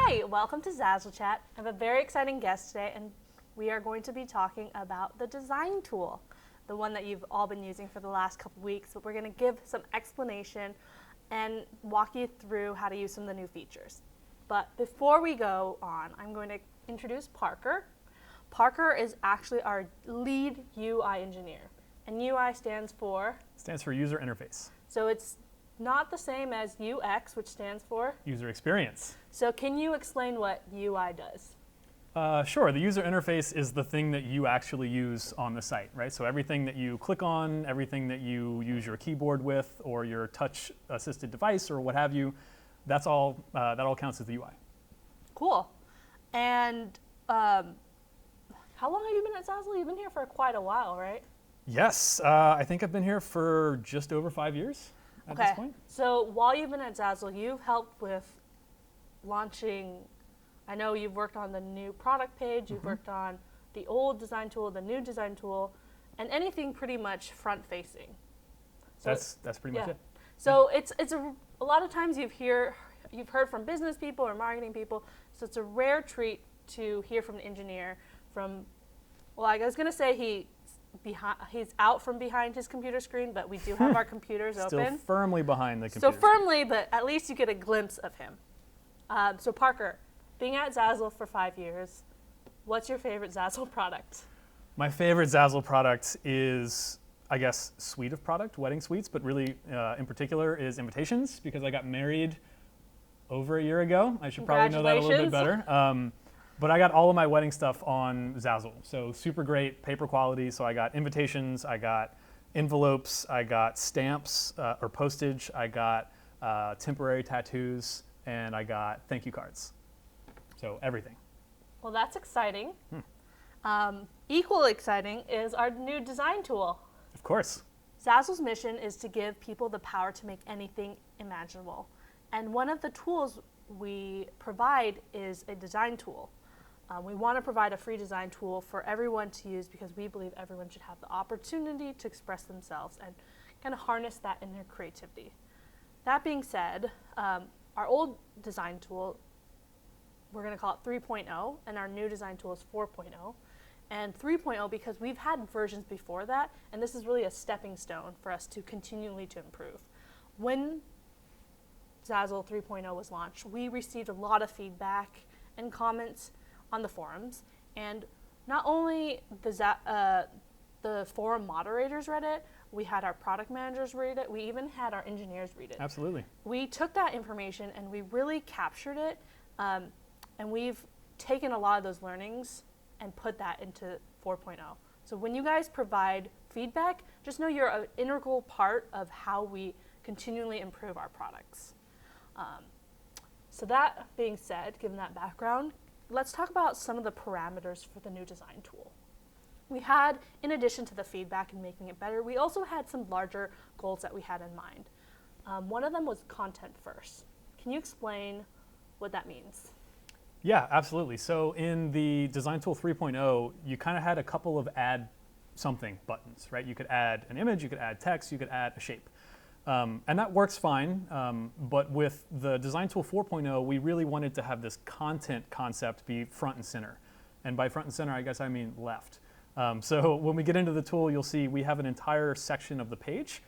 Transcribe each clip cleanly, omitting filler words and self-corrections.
Hi, welcome to Zazzle Chat. I have a very exciting guest today, and we are going to be talking about the design tool, the one that you've all been using for the last couple weeks, but we're going to give some explanation and walk you through how to use some of the new features. But before we go on, I'm going to introduce Parker. Parker is actually our lead UI engineer, and UI stands for? Stands for user interface. So it's not the same as UX, which stands for? User experience. So can you explain what UI does? Sure, the user interface is the thing that you actually use on the site, right? So everything that you click on, everything that you use your keyboard with or your touch-assisted device or what have you, that all counts as the UI. Cool. And how long have you been at Zazzle? You've been here for quite a while, right? Yes, I think I've been here for just over 5 years at this point. So while you've been at Zazzle, you've helped with launching, I know you've worked on the new product page, you've worked on the old design tool, the new design tool, and anything pretty much front-facing. So that's pretty much it. So it's a lot of times you've heard from business people or marketing people, so it's a rare treat to hear from an engineer from, well, I was going to say he's out from behind his computer screen, but we do have our computers open. Still firmly behind the computer. So firmly, but at least you get a glimpse of him. So Parker, being at Zazzle for 5 years, what's your favorite Zazzle product? My favorite Zazzle product is, I guess, suite of product, wedding suites, but really in particular is invitations, because I got married over a year ago. I should probably know that a little bit better. But I got all of my wedding stuff on Zazzle, so super great paper quality. So I got invitations, I got envelopes, I got stamps or postage, I got temporary tattoos, and I got thank you cards. So everything. Well, that's exciting. Equally exciting is our new design tool. Of course. Zazzle's mission is to give people the power to make anything imaginable. And one of the tools we provide is a design tool. We want to provide a free design tool for everyone to use because we believe everyone should have the opportunity to express themselves and kind of harness that in their creativity. That being said, our old design tool, we're going to call it 3.0, and our new design tool is 4.0. And 3.0 because we've had versions before that, and this is really a stepping stone for us to continually to improve. When Zazzle 3.0 was launched, we received a lot of feedback and comments on the forums, and not only the forum moderators read it, we had our product managers read it, we even had our engineers read it. Absolutely. We took that information and we really captured it, and we've taken a lot of those learnings and put that into 4.0. So when you guys provide feedback, just know you're an integral part of how we continually improve our products. So that being said, given that background, let's talk about some of the parameters for the new design tool. We had, in addition to the feedback and making it better, we also had some larger goals that we had in mind. One of them was content first. Can you explain what that means? Yeah, absolutely. So in the Design Tool 3.0, you kind of had a couple of add something buttons, right? You could add an image, you could add text, you could add a shape. And that works fine, but with the Design Tool 4.0, we really wanted to have this content concept be front and center. And by front and center, I guess I mean left. So when we get into the tool, you'll see we have an entire section of the page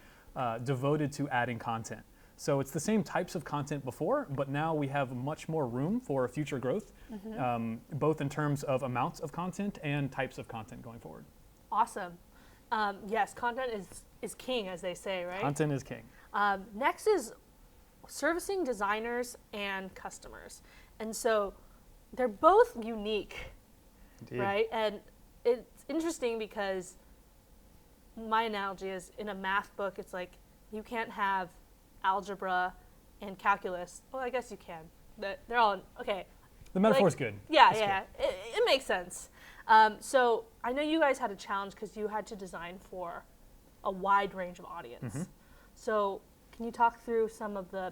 devoted to adding content. So it's the same types of content before, but now we have much more room for future growth, both in terms of amounts of content and types of content going forward. Awesome. Yes, content is king, as they say, right? Content is king. Next is servicing designers and customers. And so they're both unique, Indeed. right? And it's interesting because my analogy is in a math book, it's like you can't have algebra and calculus. Well, I guess you can. They're all, okay. The metaphor's good. Yeah, it's yeah, good. It makes sense. So I know you guys had a challenge because you had to design for a wide range of audience. So can you talk through some of the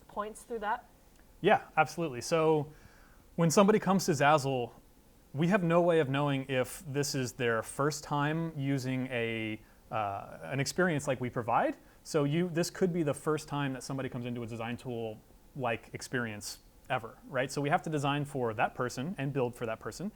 points through that? Yeah, absolutely. So when somebody comes to Zazzle, we have no way of knowing if this is their first time using an experience like we provide. So this could be the first time that somebody comes into a design tool like experience ever, right? So we have to design for that person and build for that person.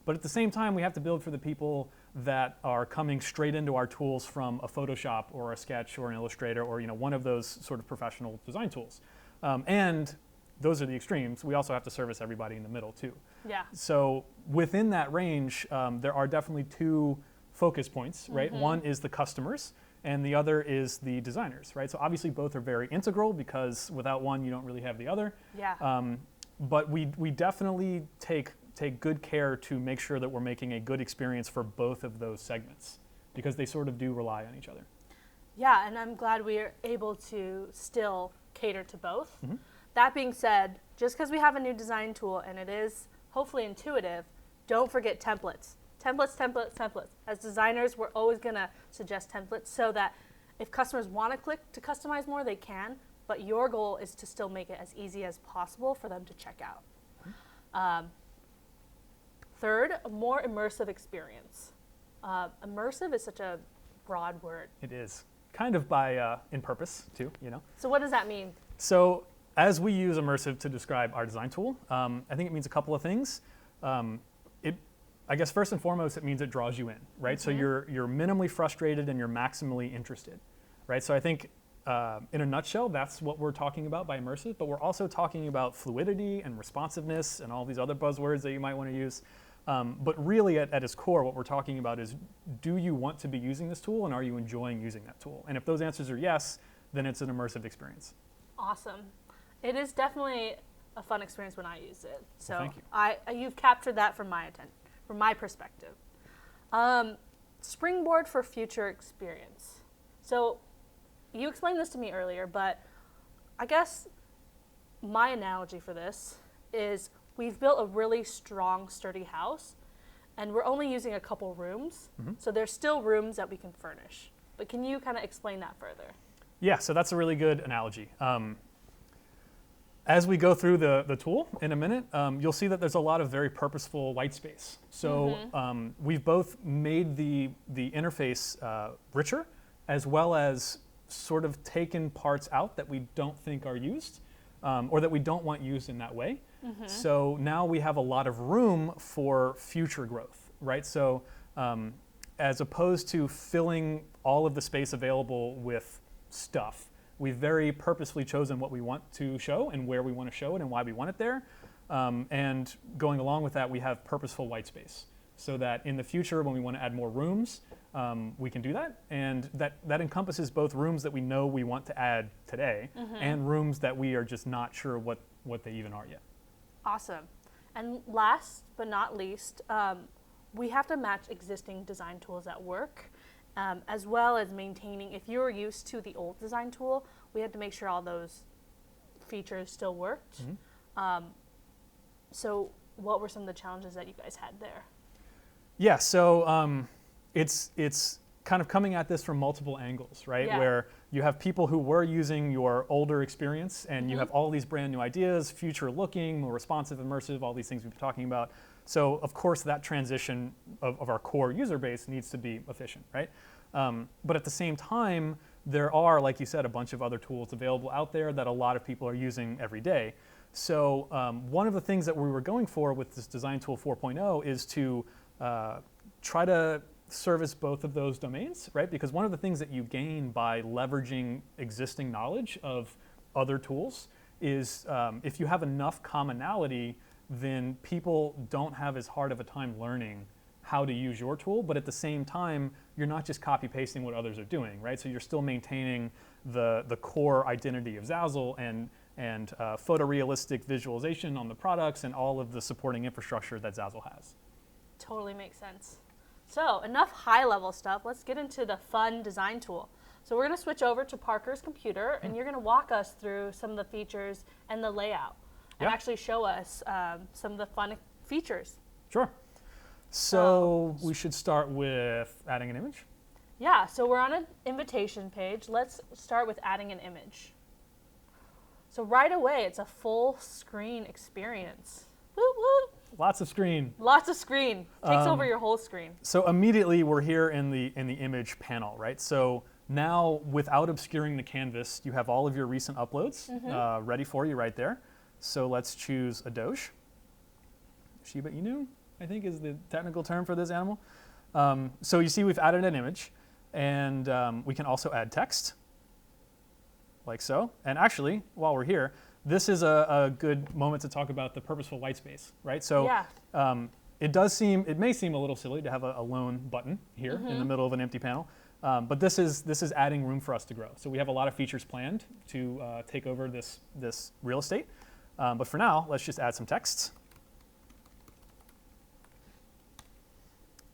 But at the same time, we have to build for the people that are coming straight into our tools from a Photoshop or a Sketch or an Illustrator or one of those sort of professional design tools. And those are the extremes. We also have to service everybody in the middle too. Yeah. So within that range, there are definitely two focus points, right? One is the customers, and the other is the designers, right? So obviously both are very integral because without one, you don't really have the other. Yeah. But we definitely take good care to make sure that we're making a good experience for both of those segments because they sort of do rely on each other. Yeah, and I'm glad we're able to still cater to both. Mm-hmm. That being said, just because we have a new design tool and it is hopefully intuitive, don't forget templates. Templates. As designers, we're always going to suggest templates so that if customers want to click to customize more, they can, but your goal is to still make it as easy as possible for them to check out. Mm-hmm. Third, a more immersive experience. Immersive is such a broad word. It is. Kind of by in purpose, too, So what does that mean? So as we use immersive to describe our design tool, I think it means a couple of things. I guess first and foremost, it means it draws you in, right? Mm-hmm. So you're minimally frustrated and you're maximally interested, right? So I think in a nutshell, that's what we're talking about by immersive, but we're also talking about fluidity and responsiveness and all these other buzzwords that you might want to use. But really at its core, what we're talking about is, do you want to be using this tool and are you enjoying using that tool? And if those answers are yes, then it's an immersive experience. Awesome. It is definitely a fun experience when I use it. So well, thank you. You've captured that from my perspective. Springboard for future experience. So you explained this to me earlier, but I guess my analogy for this is we've built a really strong, sturdy house, and we're only using a couple rooms, so there's still rooms that we can furnish. But can you kind of explain that further? Yeah, so that's a really good analogy. As we go through the tool in a minute, you'll see that there's a lot of very purposeful white space. So we've both made the interface richer, as well as sort of taken parts out that we don't think are used, or that we don't want used in that way. So now we have a lot of room for future growth, right? So as opposed to filling all of the space available with stuff, we've very purposefully chosen what we want to show and where we want to show it and why we want it there. And going along with that, we have purposeful white space so that in the future, when we want to add more rooms, we can do that. And that encompasses both rooms that we know we want to add today and rooms that we are just not sure what they even are yet. Awesome. And last but not least, we have to match existing design tools at work, as well as maintaining, if you were used to the old design tool, we had to make sure all those features still worked. So what were some of the challenges that you guys had there? Yeah, so it's kind of coming at this from multiple angles, right? Yeah. Where you have people who were using your older experience and you have all these brand new ideas, future looking, more responsive, immersive, all these things we've been talking about. So of course that transition of our core user base needs to be efficient, right? But at the same time, there are, like you said, a bunch of other tools available out there that a lot of people are using every day. So one of the things that we were going for with this Design Tool 4.0 is to try to service both of those domains, right? Because one of the things that you gain by leveraging existing knowledge of other tools is if you have enough commonality, then people don't have as hard of a time learning how to use your tool, but at the same time, you're not just copy pasting what others are doing, right? So you're still maintaining the core identity of Zazzle and photorealistic visualization on the products and all of the supporting infrastructure that Zazzle has. Totally makes sense. So enough high-level stuff. Let's get into the fun design tool. So we're going to switch over to Parker's computer, and you're going to walk us through some of the features and the layout, and actually show us some of the fun features. Sure. So we should start with adding an image. Yeah, so we're on an invitation page. Let's start with adding an image. So right away, it's a full screen experience. Woo woo. Lots of screen. Lots of screen. Takes over your whole screen. So immediately we're here in the image panel, right? So now without obscuring the canvas, you have all of your recent uploads ready for you right there. So let's choose a Doge. Shiba Inu, I think, is the technical term for this animal. So you see we've added an image, and we can also add text, like so. And actually, while we're here, this is a good moment to talk about the purposeful white space, right? So Yeah. it may seem a little silly to have a lone button here in the middle of an empty panel, but this is adding room for us to grow. So we have a lot of features planned to take over this real estate. But for now, let's just add some text.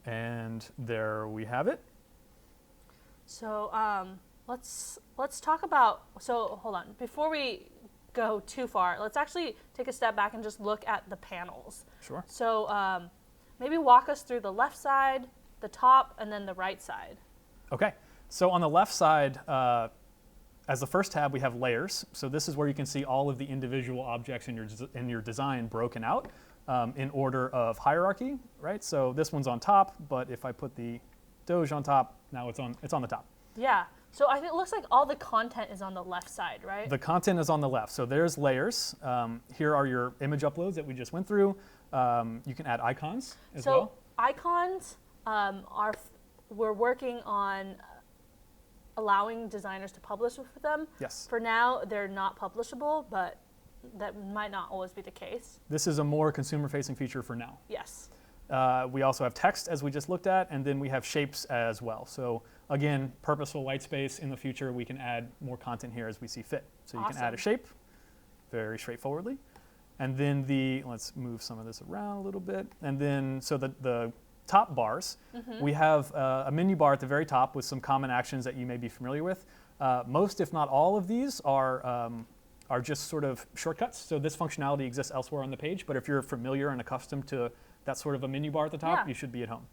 And there we have it. So let's talk about, so hold on, before we go too far, let's actually take a step back and just look at the panels. Sure. So maybe walk us through the left side, the top, and then the right side. Okay. So on the left side, as the first tab, we have layers. So this is where you can see all of the individual objects in your design broken out in order of hierarchy, right? So this one's on top, but if I put the Doge on top, now it's on the top. Yeah. So I think it looks like all the content is on the left side, right? The content is on the left. So there's layers. Here are your image uploads that we just went through. You can add icons as well. So icons we're working on allowing designers to publish with them. Yes. For now, they're not publishable, but that might not always be the case. This is a more consumer-facing feature for now. Yes. We also have text, as we just looked at, and then we have shapes as well. So again, purposeful white space. In the future, we can add more content here as we see fit. So you can add a shape very straightforwardly. And then let's move some of this around a little bit. And then, so the top bars, we have a menu bar at the very top with some common actions that you may be familiar with. Most, if not all of these are just sort of shortcuts. So this functionality exists elsewhere on the page, but if you're familiar and accustomed to that sort of a menu bar at the top, you should be at home.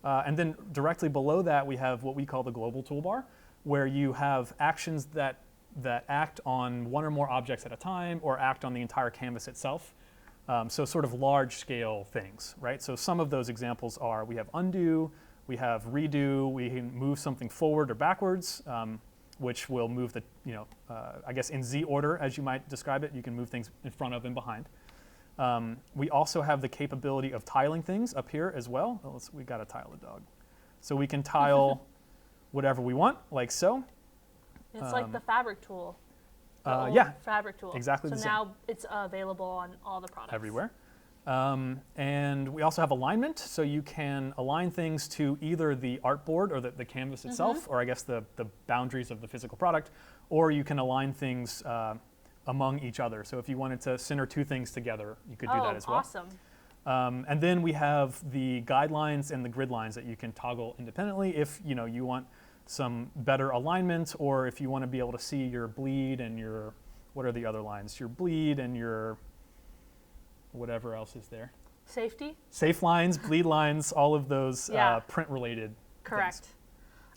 And then directly below that, we have what we call the global toolbar, where you have actions that act on one or more objects at a time or act on the entire canvas itself. So sort of large scale things, right? So some of those examples are, we have undo, we have redo, we can move something forward or backwards, which will move the, I guess in Z order, as you might describe it. You can move things in front of and behind. We also have the capability of tiling things up here as well. We got to tile a dog. So we can tile whatever we want, like so. It's like the fabric tool. Yeah. Fabric tool. Exactly the same. So now it's available on all the products. Everywhere. And we also have alignment. So you can align things to either the artboard or the canvas itself, or I guess the boundaries of the physical product, or you can align things among each other. So if you wanted to center two things together, you could do that as well. Awesome. And then we have the guidelines and the grid lines that you can toggle independently if you want some better alignment, or if you want to be able to see your bleed and your, what are the other lines? Your bleed and your, whatever else is there. Safety? Safe lines, bleed lines, all of those print-related Correct. things.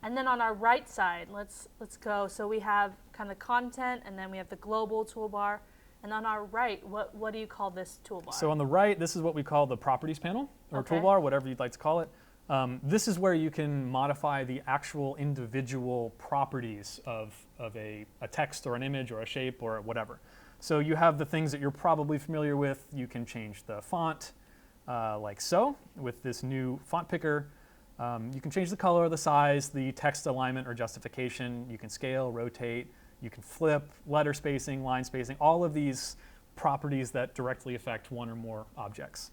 And then on our right side, let's go. So we have kind of content, and then we have the global toolbar. And on our right, what do you call this toolbar? So on the right, this is what we call the properties panel, or toolbar, whatever you'd like to call it. This is where you can modify the actual individual properties of a text or an image or a shape or whatever. So you have the things that you're probably familiar with. You can change the font like so with this new font picker. You can change the color, the size, the text alignment or justification. You can scale, rotate. You can flip, letter spacing, line spacing, all of these properties that directly affect one or more objects.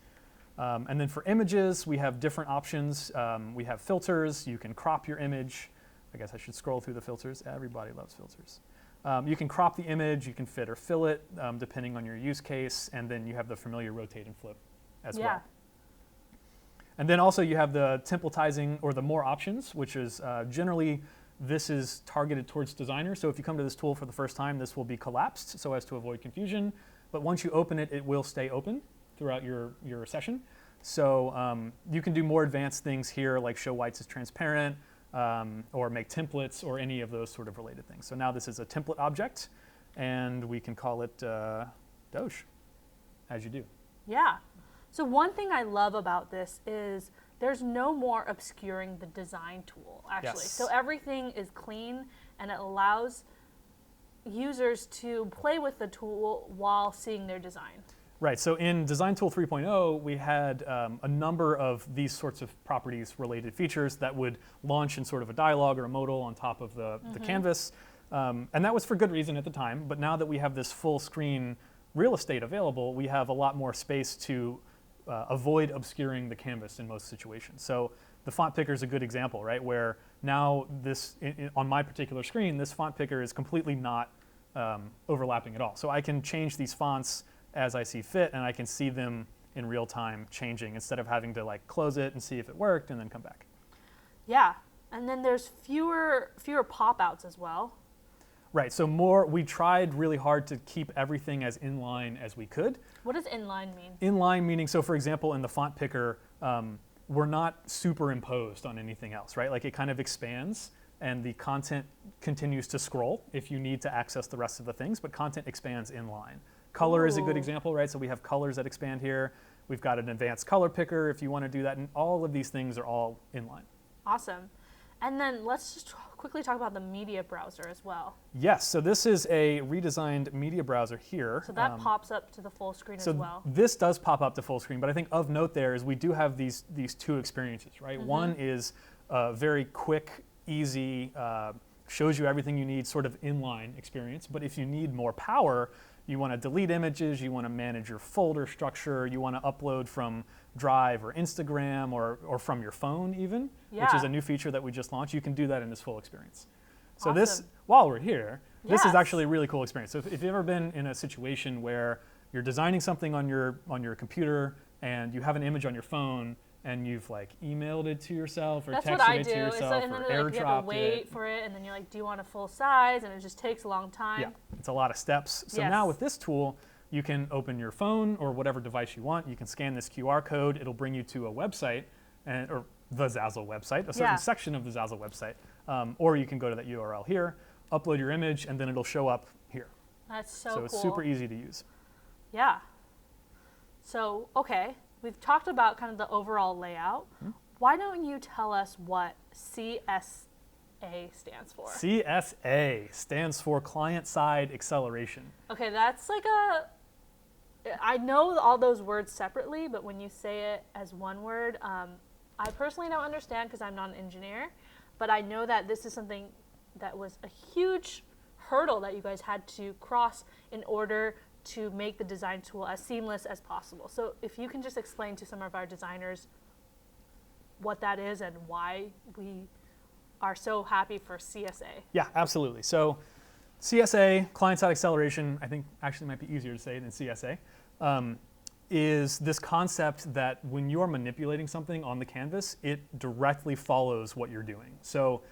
And then for images, we have different options. We have filters. You can crop your image. I guess I should scroll through the filters. Everybody loves filters. You can crop the image. You can fit or fill it depending on your use case. And then you have the familiar rotate and flip as well. And then also you have the templatizing or the more options, which is generally this is targeted towards designers. So if you come to this tool for the first time, this will be collapsed so as to avoid confusion. But once you open it, it will stay open throughout your session. So you can do more advanced things here, like show whites as transparent, or make templates, or any of those sort of related things. So now this is a template object, and we can call it Doge, as you do. Yeah. So one thing I love about this is there's no more obscuring the design tool, actually. Yes. So everything is clean, and it allows users to play with the tool while seeing their design? Right, so in Design Tool 3.0, we had a number of these sorts of properties related features that would launch in sort of a dialog or a modal on top of the canvas. And that was for good reason at the time, but now that we have this full screen real estate available, we have a lot more space to avoid obscuring the canvas in most situations. So the font picker is a good example, right? Where now this, on my particular screen, this font picker is completely not overlapping at all. So I can change these fonts as I see fit, and I can see them in real time changing instead of having to like close it and see if it worked and then come back. Yeah, and then there's fewer pop-outs as well. Right, so we tried really hard to keep everything as inline as we could. What does inline mean? Inline meaning, so for example, in the font picker, we're not superimposed on anything else, right? Like it kind of expands and the content continues to scroll if you need to access the rest of the things, but content expands inline. Color is a good example, right? So we have colors that expand here. We've got an advanced color picker if you want to do that, and all of these things are all inline. Awesome. And then let's just quickly talk about the media browser as well. Yes, so this is a redesigned media browser here. So that pops up to the full screen as well. This does pop up to full screen, but I think of note there is we do have these two experiences, right? One is a very quick, easy, shows you everything you need sort of inline experience, but if you need more power, you want to delete images, you want to manage your folder structure, you want to upload from Drive or Instagram or from your phone even, which is a new feature that we just launched. You can do that in this full experience. So this, while we're here, this is actually a really cool experience. So if you've ever been in a situation where you're designing something on your computer and you have an image on your phone and you've like emailed it to yourself or texted it to yourself or airdropped it. You have to wait for it, and then you're like, do you want a full size? And it just takes a long time. Yeah, it's a lot of steps. So now with this tool, you can open your phone or whatever device you want. You can scan this QR code. It'll bring you to a website, or the Zazzle website, a certain section of the Zazzle website. Or you can go to that URL here, upload your image, and then it'll show up here. That's so cool. So it's super easy to use. Yeah. So, okay. We've talked about kind of the overall layout. Why don't you tell us what CSA stands for? CSA stands for Client-Side Acceleration. Okay, that's like I know all those words separately, but when you say it as one word, I personally don't understand because I'm not an engineer, but I know that this is something that was a huge hurdle that you guys had to cross in order to make the design tool as seamless as possible. So if you can just explain to some of our designers what that is and why we are so happy for CSA. Yeah, absolutely. So CSA, client-side acceleration, I think actually might be easier to say than CSA, is this concept that when you're manipulating something on the canvas, it directly follows what you're doing. So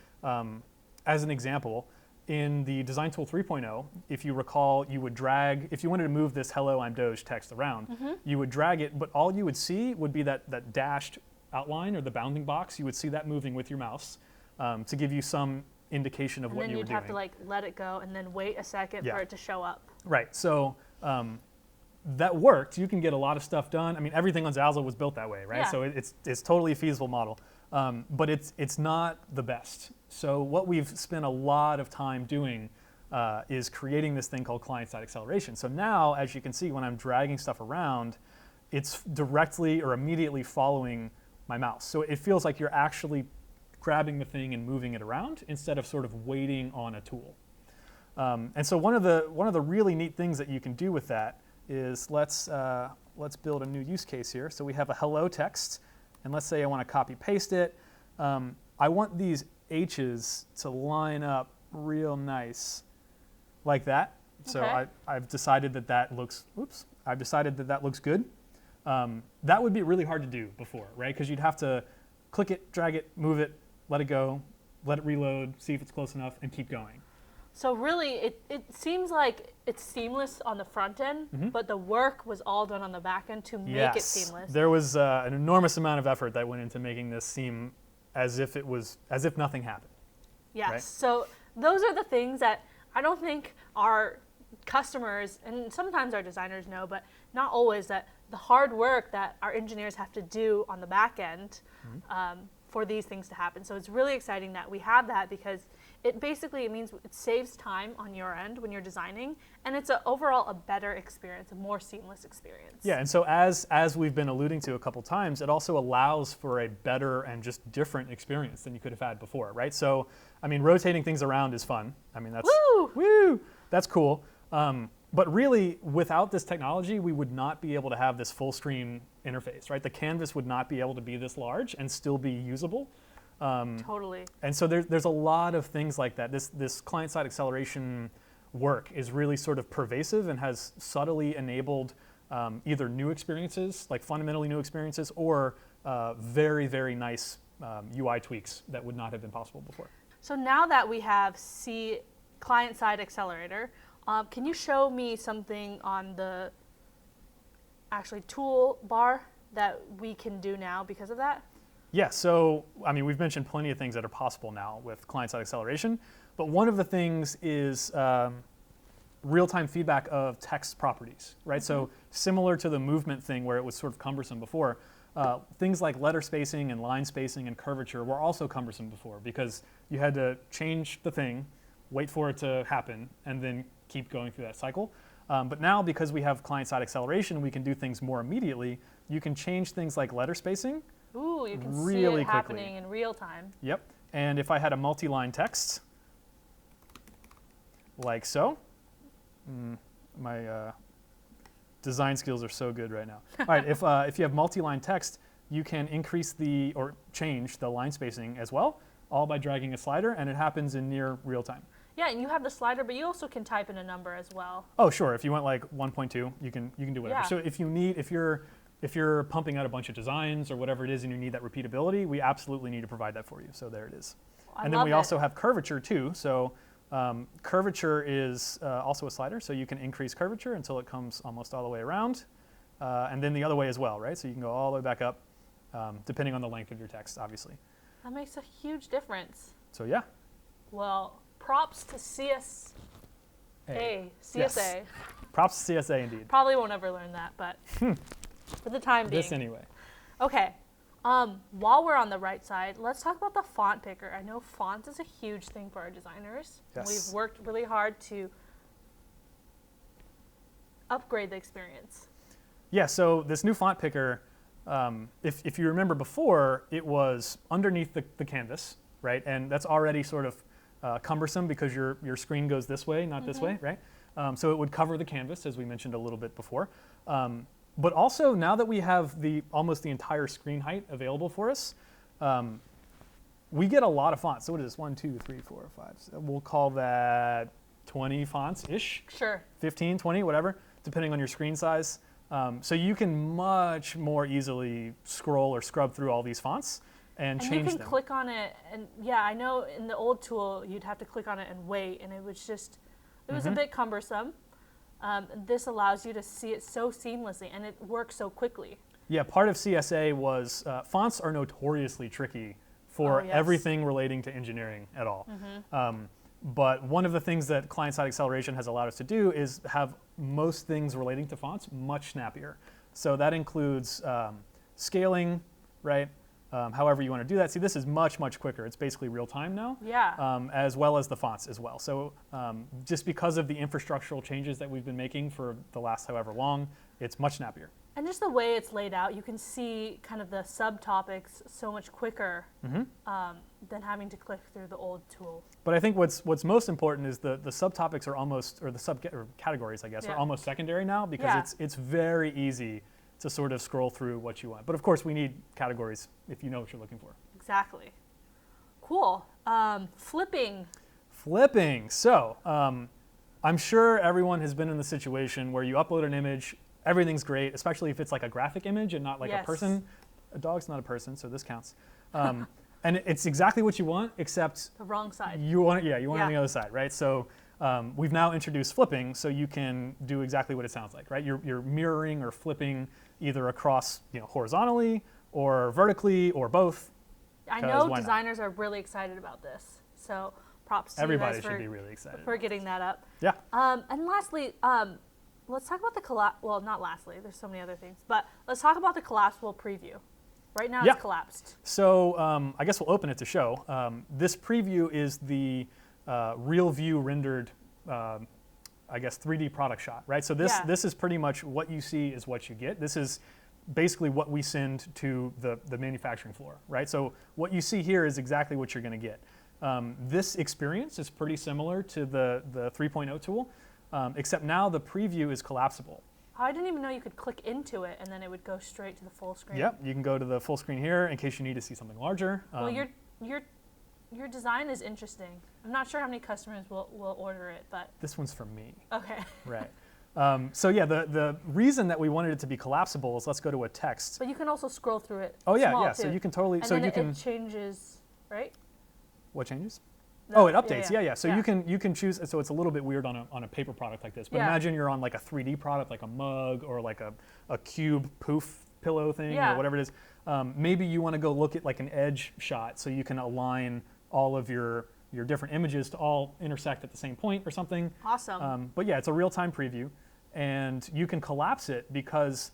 as an example, in the Design Tool 3.0, if you recall, you would drag, if you wanted to move this hello, I'm Doge text around, you would drag it, but all you would see would be that dashed outline or the bounding box. You would see that moving with your mouse to give you some indication of what you were doing. And then you'd have to like let it go and then wait a second for it to show up. Right, so that worked. You can get a lot of stuff done. I mean, everything on Zazzle was built that way, right? Yeah. So it's totally a feasible model, but it's not the best. So what we've spent a lot of time doing is creating this thing called client-side acceleration. So now, as you can see, when I'm dragging stuff around, it's directly or immediately following my mouse. So it feels like you're actually grabbing the thing and moving it around instead of sort of waiting on a tool. And so one of the really neat things that you can do with that is let's build a new use case here. So we have a hello text, and let's say I want to copy paste it. I want these H's to line up real nice like that. So I've decided that looks, I've decided that looks good. That would be really hard to do before, right? Because you'd have to click it, drag it, move it, let it go, let it reload, see if it's close enough, and keep going. So really, it seems like it's seamless on the front end, but the work was all done on the back end to make it seamless. There was an enormous amount of effort that went into making this seem as if nothing happened. Yes. Right? So those are the things that I don't think our customers and sometimes our designers know, but not always, that the hard work that our engineers have to do on the back end for these things to happen. So it's really exciting that we have that, because it means it saves time on your end when you're designing, and it's overall a better experience, a more seamless experience. Yeah, and so as we've been alluding to a couple times, it also allows for a better and just different experience than you could have had before, right? So, I mean, rotating things around is fun. I mean, that's woo, that's cool. But really, without this technology, we would not be able to have this full screen interface, right? The canvas would not be able to be this large and still be usable. Totally. And so there's a lot of things like that. This client-side acceleration work is really sort of pervasive and has subtly enabled either new experiences, like fundamentally new experiences, or very, very nice UI tweaks that would not have been possible before. So now that we have client-side accelerator, can you show me something on the actually toolbar that we can do now because of that? Yeah, so I mean, we've mentioned plenty of things that are possible now with client-side acceleration, but one of the things is real-time feedback of text properties, right? So similar to the movement thing where it was sort of cumbersome before, things like letter spacing and line spacing and curvature were also cumbersome before because you had to change the thing, wait for it to happen, and then keep going through that cycle. But now, because we have client-side acceleration, we can do things more immediately. You can change things like letter spacing. Ooh, you can really see it quickly. happening in real time. Yep. And if I had a multi-line text, like so, my design skills are so good right now. All right, if you have multi-line text, you can increase or change the line spacing as well, all by dragging a slider, and it happens in near real time. Yeah, and you have the slider, but you also can type in a number as well. Oh, sure. If you want like 1.2, you can do whatever. Yeah. So if you're pumping out a bunch of designs or whatever it is and you need that repeatability, we absolutely need to provide that for you. So there it is. And then we also have curvature too. So curvature is also a slider. So you can increase curvature until it comes almost all the way around. And then the other way as well, right? So you can go all the way back up, depending on the length of your text, obviously. That makes a huge difference. So yeah. Well, props to CSA. Yes. Props to CSA indeed. Probably won't ever learn that, but for the time being. This anyway. Okay. While we're on the right side, let's talk about the font picker. I know fonts is a huge thing for our designers. Yes. We've worked really hard to upgrade the experience. Yeah, so this new font picker, if you remember before, it was underneath the canvas, right? And that's already sort of cumbersome because your screen goes this way, not this way, right? So it would cover the canvas, as we mentioned a little bit before. But also, now that we have almost the entire screen height available for us, we get a lot of fonts. So what is this? 1, 2, 3, 4, 5. So we'll call that 20 fonts-ish. Sure. 15, 20, whatever, depending on your screen size. So you can much more easily scroll or scrub through all these fonts and change them. And you can click on it, and yeah, I know in the old tool you'd have to click on it and wait, and it was a bit cumbersome. This allows you to see it so seamlessly, and it works so quickly. Yeah, part of CSA was fonts are notoriously tricky for everything relating to engineering at all. But one of the things that client-side acceleration has allowed us to do is have most things relating to fonts much snappier. So that includes scaling, right? However you want to do that. See, this is much, much quicker. It's basically real time now, as well as the fonts as well. So just because of the infrastructural changes that we've been making for the last however long, it's much snappier. And just the way it's laid out, you can see kind of the subtopics so much quicker than having to click through the old tool. But I think what's most important is the subtopics are almost, or the subcategories, I guess, are almost secondary now because it's very easy to sort of scroll through what you want. But of course, we need categories if you know what you're looking for. Exactly. Cool. Flipping. So I'm sure everyone has been in the situation where you upload an image, everything's great, especially if it's like a graphic image and not like a person. A dog's not a person, so this counts. And it's exactly what you want, except the wrong side. You want it on the other side, right? So we've now introduced flipping, so you can do exactly what it sounds like, right? You're mirroring or flipping either across, horizontally or vertically or both. I know designers are really excited about this, so props to everybody you guys should be really excited for getting that up. Yeah. And lastly, let's talk about the well, not lastly. There's so many other things, but let's talk about the collapsible preview. Right now, it's collapsed. So I guess we'll open it to show. This preview is the real view rendered, I guess, 3D product shot, right? So this is pretty much what you see is what you get. This is basically what we send to the manufacturing floor, right? So what you see here is exactly what you're going to get. This experience is pretty similar to the 3.0 tool, except now the preview is collapsible. I didn't even know you could click into it and then it would go straight to the full screen. Yep, you can go to the full screen here in case you need to see something larger. Well, your design is interesting. I'm not sure how many customers will order it, but this one's from me. Okay. Right. So yeah, the reason that we wanted it to be collapsible is let's go to a text. But you can also scroll through it. Oh yeah, small yeah. too. So you can totally. And so then you it can. changes, right? What changes? No, Oh, it updates. Yeah. So yeah. you can choose. So it's a little bit weird on a paper product like this. But imagine you're on like a 3D product, like a mug or like a cube poof pillow thing or whatever it is. Maybe you want to go look at like an edge shot so you can align all of your different images to all intersect at the same point or something. Awesome. But yeah, it's a real-time preview, and you can collapse it because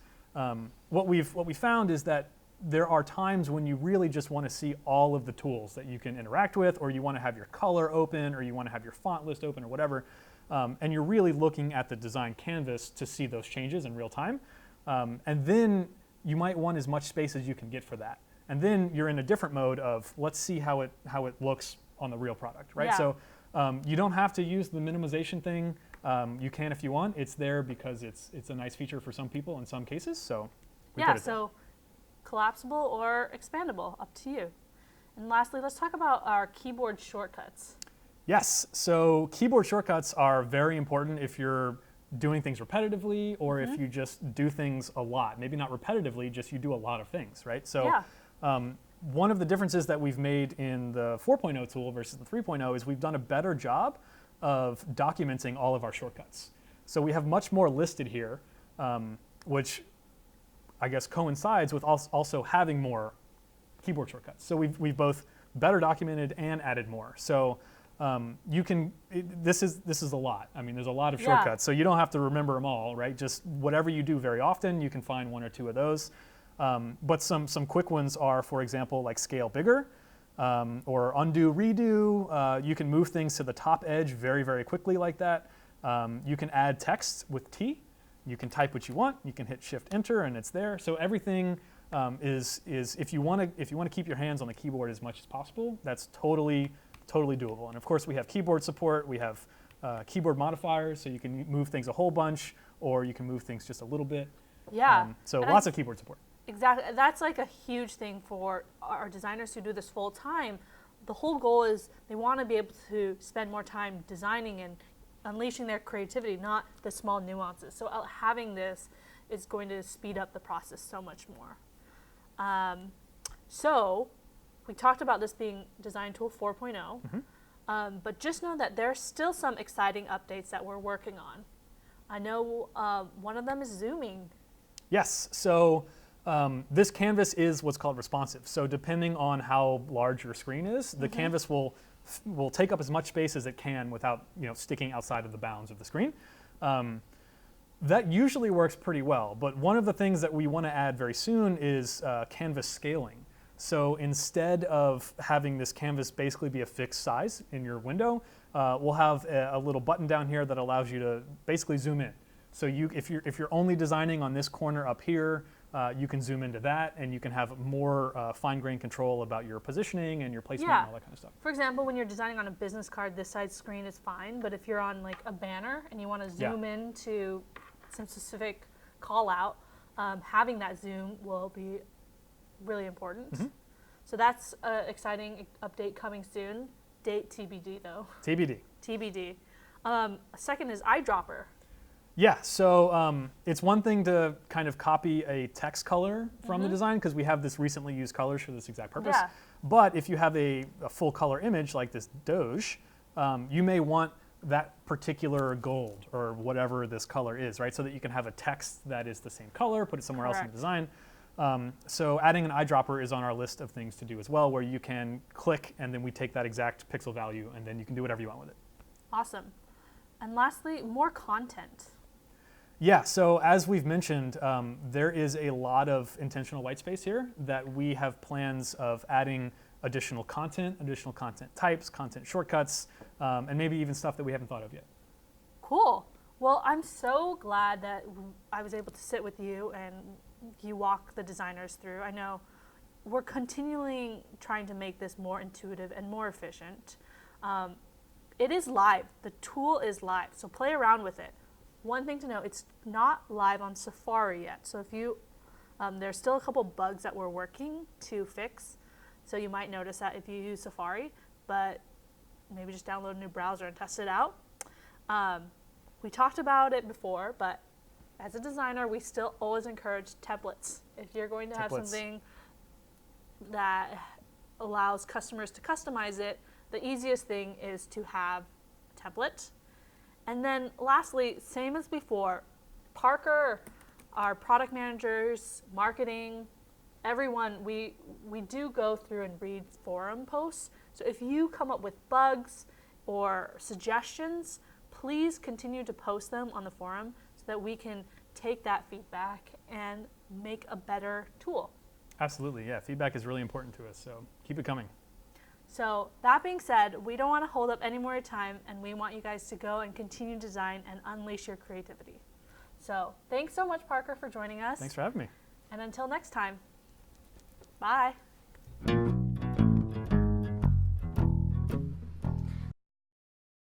what we found is that there are times when you really just want to see all of the tools that you can interact with, or you want to have your color open, or you want to have your font list open, or whatever, and you're really looking at the design canvas to see those changes in real time, and then you might want as much space as you can get for that. And then you're in a different mode of let's see how it looks on the real product, right? Yeah. So you don't have to use the minimization thing. You can if you want. It's there because it's a nice feature for some people in some cases. So So collapsible or expandable, up to you. And lastly, let's talk about our keyboard shortcuts. Yes. So keyboard shortcuts are very important if you're doing things repetitively or if you just do things a lot. Maybe not repetitively, just you do a lot of things, right? So. One of the differences that we've made in the 4.0 tool versus the 3.0 is we've done a better job of documenting all of our shortcuts. So we have much more listed here, which I guess coincides with also having more keyboard shortcuts. So we've both better documented and added more. So you can, this is a lot. I mean, there's a lot of shortcuts, so you don't have to remember them all, right? Just whatever you do very often, you can find one or two of those. But some quick ones are, for example, like scale bigger or undo, redo. You can move things to the top edge very, very quickly like that. You can add text with T. You can type what you want. You can hit Shift Enter and it's there. So everything is if you want to keep your hands on the keyboard as much as possible, that's totally doable. And of course, we have keyboard support. We have keyboard modifiers, so you can move things a whole bunch, or you can move things just a little bit. Yeah. So lots of keyboard support. Exactly. That's like a huge thing for our designers who do this full time. The whole goal is they want to be able to spend more time designing and unleashing their creativity, not the small nuances. So having this is going to speed up the process so much more. So we talked about this being Design Tool 4.0, but just know that there's still some exciting updates that we're working on. I know one of them is zooming. Yes. So this canvas is what's called responsive. So depending on how large your screen is, the canvas will take up as much space as it can without sticking outside of the bounds of the screen. That usually works pretty well. But one of the things that we want to add very soon is canvas scaling. So instead of having this canvas basically be a fixed size in your window, we'll have a little button down here that allows you to basically zoom in. So if you're only designing on this corner up here, you can zoom into that, and you can have more fine-grained control about your positioning and your placement and all that kind of stuff. For example, when you're designing on a business card, this side screen is fine, but if you're on like a banner and you want to zoom in to some specific call out, having that zoom will be really important. So that's an exciting update coming soon. Date TBD though. TBD. TBD. Second is eyedropper. Yeah, so it's one thing to kind of copy a text color from the design because we have this recently used colors for this exact purpose. Yeah. But if you have a full color image like this Doge, you may want that particular gold or whatever this color is, right? So that you can have a text that is the same color, put it somewhere else in the design. So adding an eyedropper is on our list of things to do as well, where you can click and then we take that exact pixel value and then you can do whatever you want with it. Awesome. And lastly, more content. Yeah, so as we've mentioned, there is a lot of intentional white space here that we have plans of adding additional content types, content shortcuts, and maybe even stuff that we haven't thought of yet. Cool. Well, I'm so glad that I was able to sit with you and you walk the designers through. I know we're continually trying to make this more intuitive and more efficient. It is live. The tool is live, so play around with it. One thing to know, it's not live on Safari yet. So if you, there's still a couple bugs that we're working to fix. So you might notice that if you use Safari, but maybe just download a new browser and test it out. We talked about it before, but as a designer, we still always encourage templates. If you're going to have something that allows customers to customize it, the easiest thing is to have a template. And then lastly, same as before, Parker, our product managers, marketing, everyone, we do go through and read forum posts. So if you come up with bugs or suggestions, please continue to post them on the forum so that we can take that feedback and make a better tool. Absolutely, yeah. Feedback is really important to us, so keep it coming. So that being said, we don't want to hold up any more time, and we want you guys to go and continue to design and unleash your creativity. So thanks so much, Parker, for joining us. Thanks for having me. And until next time, bye.